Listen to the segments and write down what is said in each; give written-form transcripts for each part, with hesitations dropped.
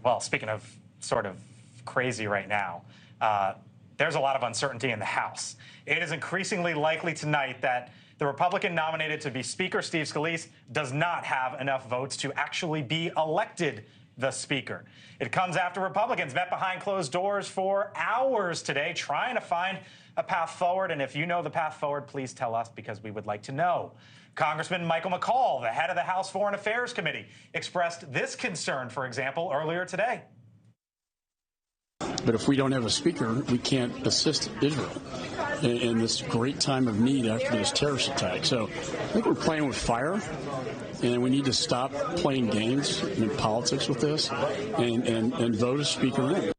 Well, speaking of sort of crazy right now, there's a lot of uncertainty in the House. It is increasingly likely tonight that the Republican nominated to be Speaker, Steve Scalise, does not have enough votes to actually be elected the Speaker. It comes after Republicans met behind closed doors for hours today trying to find a path forward. And if you know the path forward, please tell us, because we would like to know. Congressman Mychael McCall, the head of the House Foreign Affairs Committee, expressed this concern, for example, earlier today. But if we don't have a speaker, we can't assist Israel in this great time of need after this terrorist attack. So I think we're playing with fire, and we need to stop playing games and politics with this and vote a speaker in.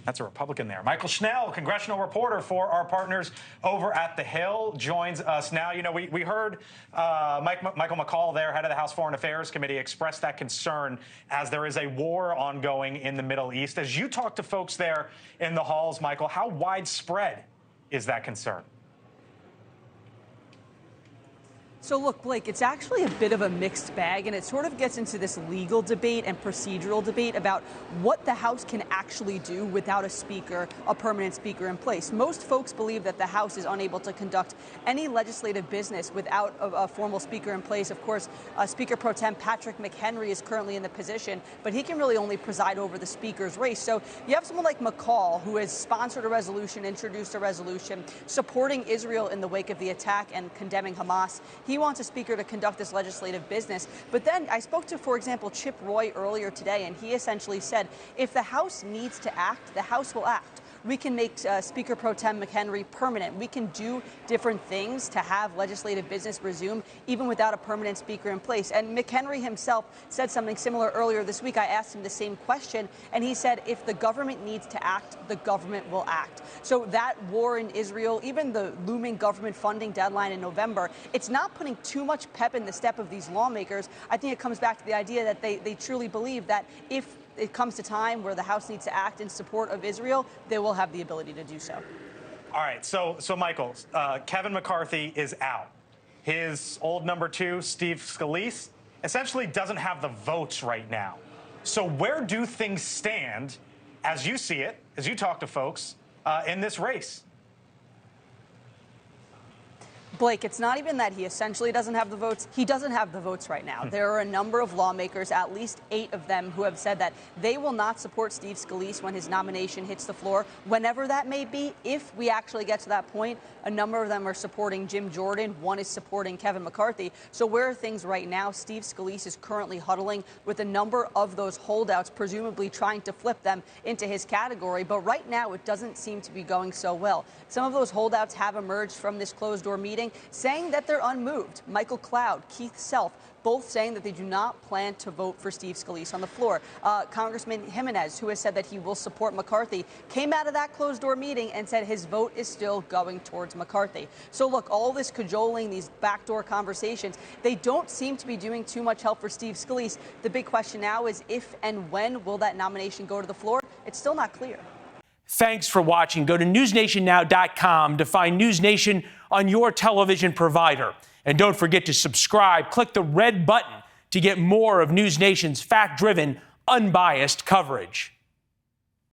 That's a Republican there. Mychael Schnell, congressional reporter for our partners over at The Hill, joins us now. You know, we heard Mychael McCall there, head of the House Foreign Affairs Committee, express that concern as there is a war ongoing in the Middle East. As you talk to folks there in the halls, Mychael, how widespread is that concern? So look, Blake, it's actually a bit of a mixed bag, and it sort of gets into this legal debate and procedural debate about what the House can actually do without a speaker, a permanent speaker in place. Most folks believe that the House is unable to conduct any legislative business without a formal speaker in place. Of course, Speaker Pro Tem Patrick McHenry is currently in the position, but he can really only preside over the speaker's race. So you have someone like McCall, who has sponsored a resolution, introduced a resolution, supporting Israel in the wake of the attack and condemning Hamas. He wants a speaker to conduct this legislative business. But then I spoke to, for example, Chip Roy earlier today, and he essentially said, if the House needs to act, the House will act. We can make Speaker Pro Tem McHenry permanent. We can do different things to have legislative business resume, even without a permanent speaker in place. And McHenry himself said something similar earlier this week. I asked him the same question, and he said, if the government needs to act, the government will act. So that war in Israel, even the looming government funding deadline in November, it's not putting too much pep in the step of these lawmakers. I think it comes back to the idea that they truly believe that if it comes to time where the House needs to act in support of Israel, they will have the ability to do so. All right. So Michael, Kevin McCarthy is out. His old number two, Steve Scalise, essentially doesn't have the votes right now. So where do things stand, as you see it, as you talk to folks, in this race? Blake, it's not even that he essentially doesn't have the votes. He doesn't have the votes right now. There are a number of lawmakers, at least 8 of them, who have said that they will not support Steve Scalise when his nomination hits the floor, whenever that may be. If we actually get to that point, a number of them are supporting Jim Jordan. One is supporting Kevin McCarthy. So where are things right now? Steve Scalise is currently huddling with a number of those holdouts, presumably trying to flip them into his category. But right now, it doesn't seem to be going so well. Some of those holdouts have emerged from this closed-door meeting, saying that they're unmoved. Michael Cloud, Keith Self, both saying that they do not plan to vote for Steve Scalise on the floor. Congressman Jimenez, who has said that he will support McCarthy, came out of that closed-door meeting and said his vote is still going towards McCarthy. So look, all this cajoling, these backdoor conversations, they don't seem to be doing too much help for Steve Scalise. The big question now is if and when will that nomination go to the floor? It's still not clear. Thanks for watching. Go to newsnationnow.com to find News Nation on your television provider. And don't forget to subscribe. Click the red button to get more of News Nation's fact-driven, unbiased coverage.